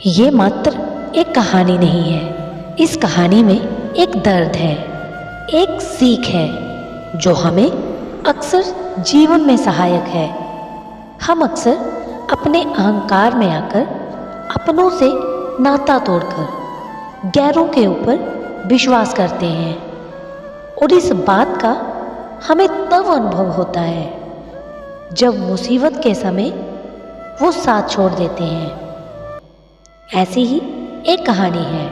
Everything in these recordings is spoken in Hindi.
ये मात्र एक कहानी नहीं है, इस कहानी में एक दर्द है, एक सीख है जो हमें अक्सर जीवन में सहायक है। हम अक्सर अपने अहंकार में आकर अपनों से नाता तोड़कर गैरों के ऊपर विश्वास करते हैं और इस बात का हमें तब अनुभव होता है जब मुसीबत के समय वो साथ छोड़ देते हैं। ऐसी ही एक कहानी है।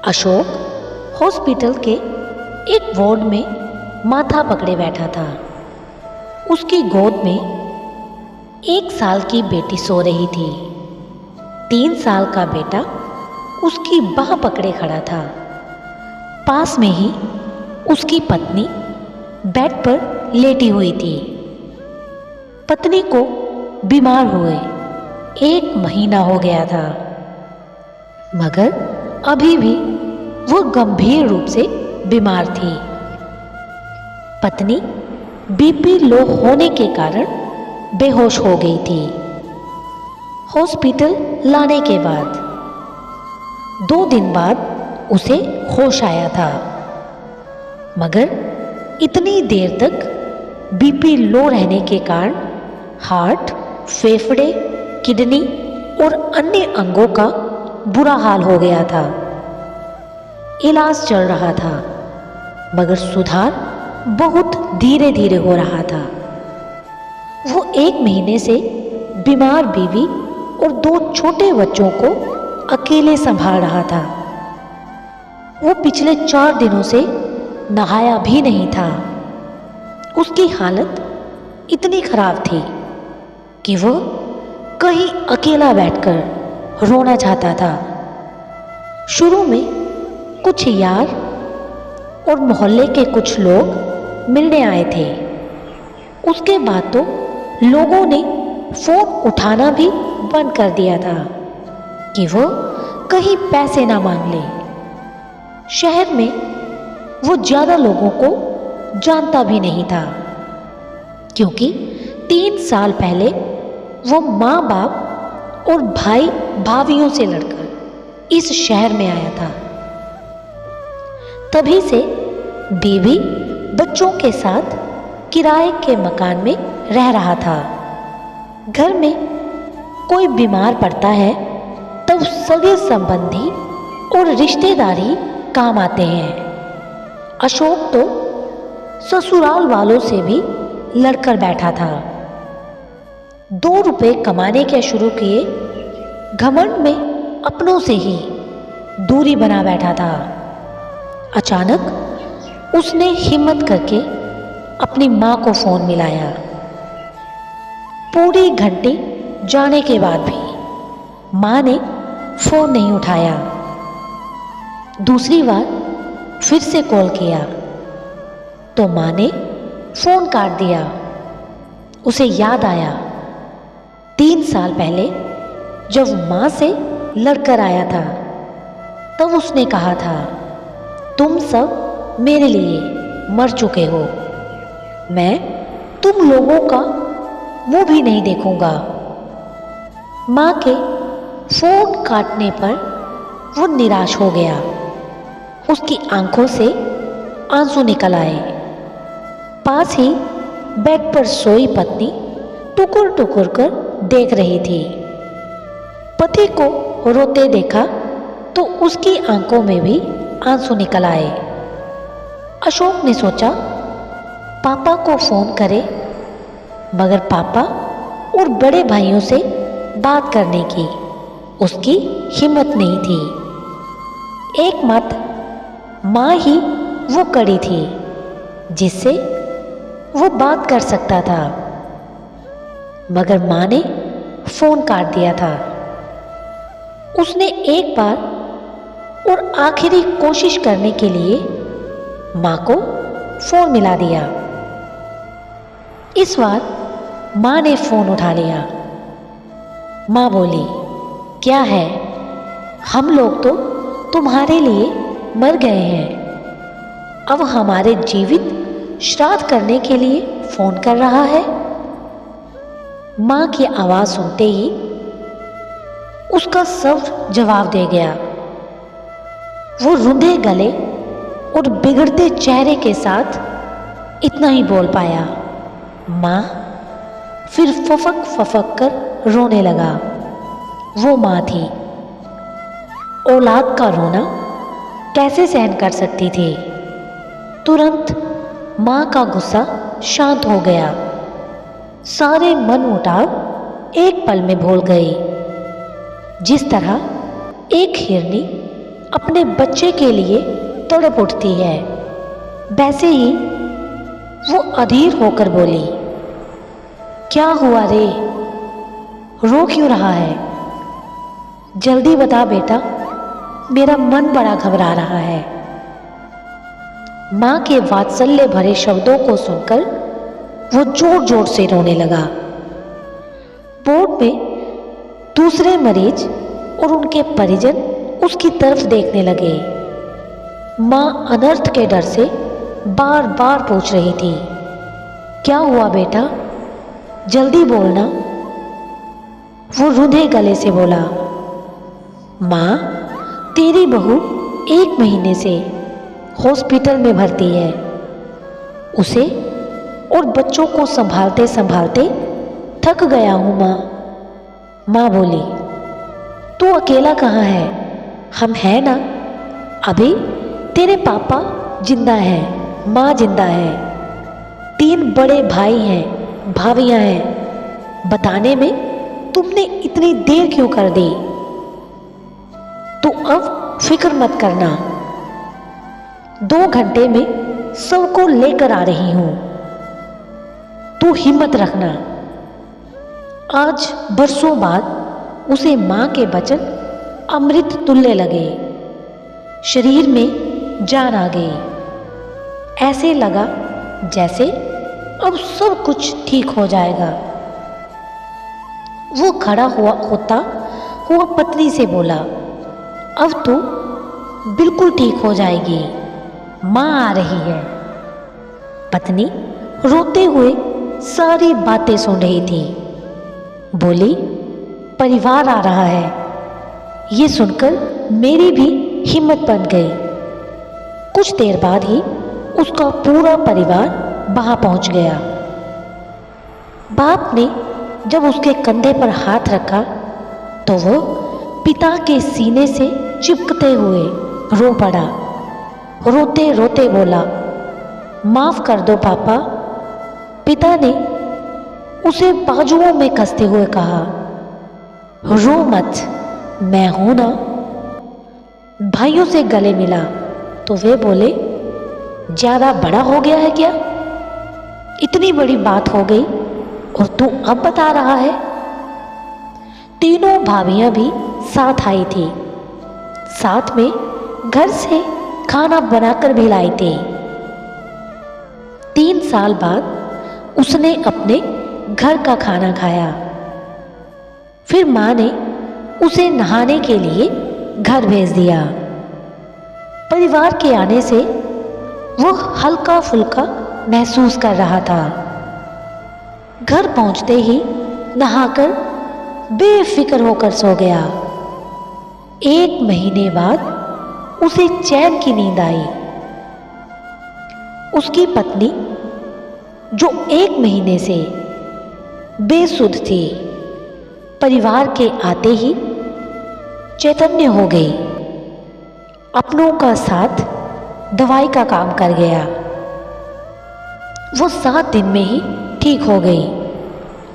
अशोक हॉस्पिटल के एक वार्ड में माथा पकड़े बैठा था। उसकी गोद में 1 साल की बेटी सो रही थी। 3 साल का बेटा उसकी बाह पकड़े खड़ा था। पास में ही उसकी पत्नी बेड पर लेटी हुई थी। पत्नी को बीमार हुए 1 महीना हो गया था, मगर अभी भी वो गंभीर रूप से बीमार थी। पत्नी बीपी लो होने के कारण बेहोश हो गई थी। हॉस्पिटल लाने के बाद 2 दिन बाद उसे होश आया था, मगर इतनी देर तक बीपी लो रहने के कारण हार्ट, फेफड़े, किडनी और अन्य अंगों का बुरा हाल हो गया था। इलाज चल रहा था, मगर सुधार बहुत धीरे धीरे हो रहा था। वो 1 महीने से बीमार बीवी और 2 छोटे बच्चों को अकेले संभाल रहा था। वो पिछले 4 दिनों से नहाया भी नहीं था। उसकी हालत इतनी खराब थी कि वह कहीं अकेला बैठकर रोना चाहता था। शुरू में कुछ यार और मोहल्ले के कुछ लोग मिलने आए थे। उसके बाद तो लोगों ने फोन उठाना भी बंद कर दिया था कि वो कहीं पैसे ना मांग ले। शहर में वो ज़्यादा लोगों को जानता भी नहीं था, क्योंकि 3 साल पहले वो माँ बाप और भाई भाभियों से लड़कर इस शहर में आया था। तभी से बीवी बच्चों के साथ किराए के मकान में रह रहा था। घर में कोई बीमार पड़ता है तब सगे संबंधी और रिश्तेदारी काम आते हैं। अशोक तो ससुराल वालों से भी लड़कर बैठा था। 2 रुपए कमाने के शुरू किए घमंड में अपनों से ही दूरी बना बैठा था। अचानक उसने हिम्मत करके अपनी माँ को फोन मिलाया। पूरी घंटे जाने के बाद भी माँ ने फोन नहीं उठाया। दूसरी बार फिर से कॉल किया तो माँ ने फोन काट दिया। उसे याद आया 3 साल पहले जब माँ से लड़कर आया था, तब उसने कहा था, तुम सब मेरे लिए मर चुके हो, मैं तुम लोगों का मुंह भी नहीं देखूंगा। माँ के फोन काटने पर वो निराश हो गया। उसकी आंखों से आंसू निकल आए। पास ही बेड पर सोई पत्नी टुकुर टुकुर कर देख रही थी। पति को रोते देखा तो उसकी आंखों में भी आंसू निकल आए। अशोक ने सोचा पापा को फोन करे, मगर पापा और बड़े भाइयों से बात करने की उसकी हिम्मत नहीं थी। एकमात्र माँ ही वो कड़ी थी जिससे वो बात कर सकता था, मगर माँ ने फोन काट दिया था। उसने एक बार और आखिरी कोशिश करने के लिए माँ को फोन मिला दिया। इस बार माँ ने फोन उठा लिया। माँ बोली, क्या है, हम लोग तो तुम्हारे लिए मर गए हैं, अब हमारे जीवित श्राद्ध करने के लिए फोन कर रहा है। माँ की आवाज़ सुनते ही उसका सब जवाब दे गया। वो रुंधे गले और बिगड़ते चेहरे के साथ इतना ही बोल पाया, माँ। फिर फफक फफक कर रोने लगा। वो माँ थी, औलाद का रोना कैसे सहन कर सकती थी। तुरंत माँ का गुस्सा शांत हो गया। सारे मन मुटाव एक पल में भूल गई। जिस तरह एक हिरनी अपने बच्चे के लिए तड़प उठती है, वैसे ही वो अधीर होकर बोली, क्या हुआ रे? रो क्यों रहा है? जल्दी बता बेटा, मेरा मन बड़ा घबरा रहा है। माँ के वात्सल्य भरे शब्दों को सुनकर वो जोर जोर से रोने लगा। बोर्ड में दूसरे मरीज और उनके परिजन उसकी तरफ देखने लगे। माँ अनर्थ के डर से बार बार पूछ रही थी, क्या हुआ बेटा, जल्दी बोलना। वो रुंधे गले से बोला, माँ, तेरी बहू 1 महीने से हॉस्पिटल में भर्ती है। उसे और बच्चों को संभालते संभालते थक गया हूँ माँ। माँ बोली, तू अकेला कहाँ है? हम हैं ना। अभी तेरे पापा जिंदा हैं, माँ जिंदा है, 3 बड़े भाई हैं, भाभियाँ हैं। बताने में तुमने इतनी देर क्यों कर दी? तू अब फिक्र मत करना, 2 घंटे में सबको लेकर आ रही हूँ। तू हिम्मत रखना। आज बरसों बाद उसे माँ के वचन अमृत तुल्य लगे। शरीर में जान आ गई। ऐसे लगा जैसे अब सब कुछ ठीक हो जाएगा। वो खड़ा होता हुआ पत्नी से बोला, अब तो बिल्कुल ठीक हो जाएगी, माँ आ रही है। पत्नी रोते हुए सारी बातें सुन रही थी। बोली, परिवार आ रहा है। ये सुनकर मेरी भी हिम्मत बन गई। कुछ देर बाद ही उसका पूरा परिवार वहां पहुंच गया। बाप ने जब उसके कंधे पर हाथ रखा तो वो पिता के सीने से चिपकते हुए रो पड़ा। रोते रोते बोला, माफ कर दो पापा। पिता ने उसे बाजुओं में कसते हुए कहा, रो मत, मैं हूं ना। भाइयों से गले मिला तो वे बोले, ज्यादा बड़ा हो गया है क्या? इतनी बड़ी बात हो गई और तू अब बता रहा है? तीनों भाभियां भी साथ आई थी। साथ में घर से खाना बनाकर भी लाई थी। 3 साल बाद उसने अपने घर का खाना खाया। फिर माँ ने उसे नहाने के लिए घर भेज दिया। परिवार के आने से वो हल्का फुल्का महसूस कर रहा था। घर पहुंचते ही नहाकर बेफिक्र होकर सो गया। 1 महीने बाद उसे चैन की नींद आई। उसकी पत्नी, जो 1 महीने से बेसुध थी, परिवार के आते ही चैतन्य हो गई। अपनों का साथ दवाई का काम कर गया। वो 7 दिन में ही ठीक हो गई।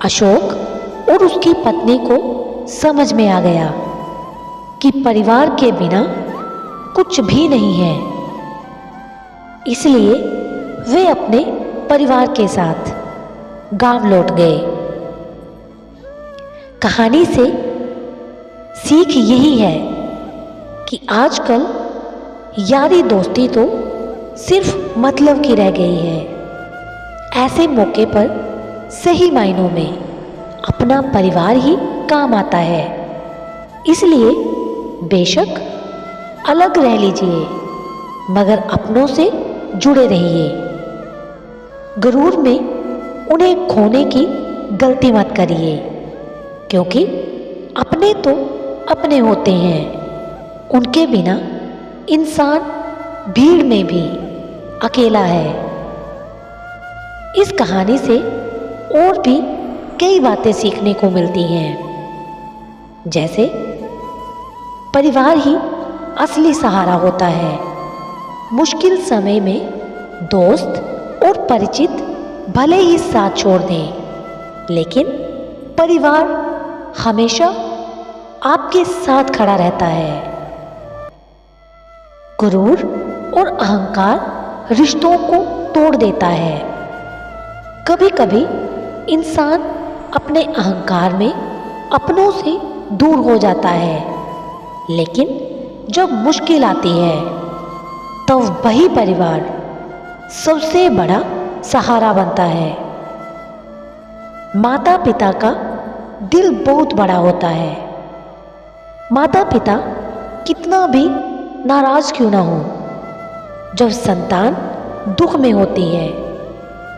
अशोक और उसकी पत्नी को समझ में आ गया कि परिवार के बिना कुछ भी नहीं है। इसलिए वे अपने परिवार के साथ गांव लौट गए। कहानी से सीख यही है कि आजकल यारी दोस्ती तो सिर्फ मतलब की रह गई है। ऐसे मौके पर सही मायनों में अपना परिवार ही काम आता है। इसलिए बेशक अलग रह लीजिए, मगर अपनों से जुड़े रहिए। गुरूर में उन्हें खोने की गलती मत करिए, क्योंकि अपने तो अपने होते हैं। उनके बिना इंसान भीड़ में भी अकेला है। इस कहानी से और भी कई बातें सीखने को मिलती हैं, जैसे परिवार ही असली सहारा होता है। मुश्किल समय में दोस्त और परिचित भले ही साथ छोड़ दें, लेकिन परिवार हमेशा आपके साथ खड़ा रहता है। गुरूर और अहंकार रिश्तों को तोड़ देता है। कभी कभी इंसान अपने अहंकार में अपनों से दूर हो जाता है, लेकिन जब मुश्किल आती है तब वही परिवार सबसे बड़ा सहारा बनता है। माता पिता का दिल बहुत बड़ा होता है। माता पिता कितना भी नाराज क्यों ना हो, जब संतान दुख में होती है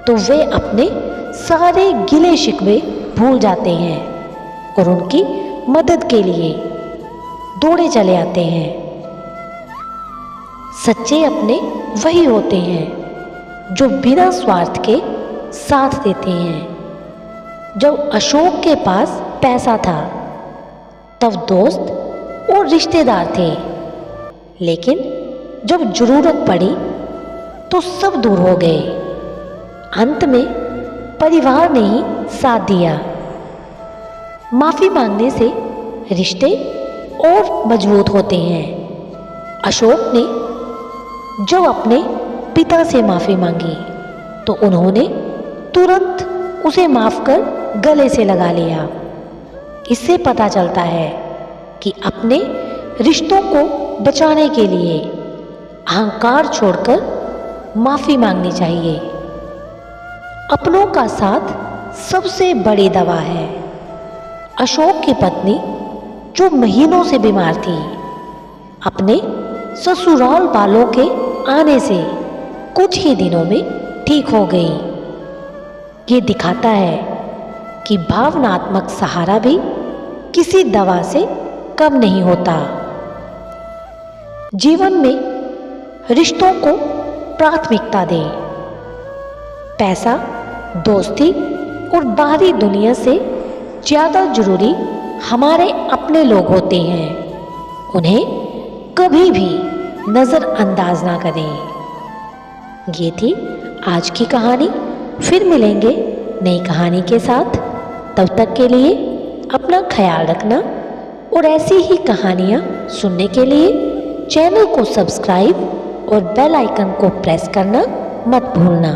तो वे अपने सारे गिले शिकवे भूल जाते हैं और उनकी मदद के लिए दौड़े चले आते हैं। सच्चे अपने वही होते हैं जो बिना स्वार्थ के साथ देते हैं। जब अशोक के पास पैसा था तब दोस्त और रिश्तेदार थे, लेकिन जब जरूरत पड़ी तो सब दूर हो गए। अंत में परिवार ने ही साथ दिया। माफी मांगने से रिश्ते और मजबूत होते हैं। अशोक ने जब अपने पिता से माफी मांगी तो उन्होंने तुरंत उसे माफ कर गले से लगा लिया। इससे पता चलता है कि अपने रिश्तों को बचाने के लिए अहंकार छोड़कर माफी मांगनी चाहिए। अपनों का साथ सबसे बड़ी दवा है। अशोक की पत्नी जो महीनों से बीमार थी, अपने ससुराल वालों के आने से कुछ ही दिनों में ठीक हो गई। ये दिखाता है कि भावनात्मक सहारा भी किसी दवा से कम नहीं होता। जीवन में रिश्तों को प्राथमिकता दें। पैसा, दोस्ती और बाहरी दुनिया से ज़्यादा जरूरी हमारे अपने लोग होते हैं। उन्हें कभी भी नज़रअंदाज ना करें। ये थी आज की कहानी। फिर मिलेंगे नई कहानी के साथ। तब तक के लिए अपना ख्याल रखना और ऐसी ही कहानियाँ सुनने के लिए चैनल को सब्सक्राइब और बेल आइकन को प्रेस करना मत भूलना।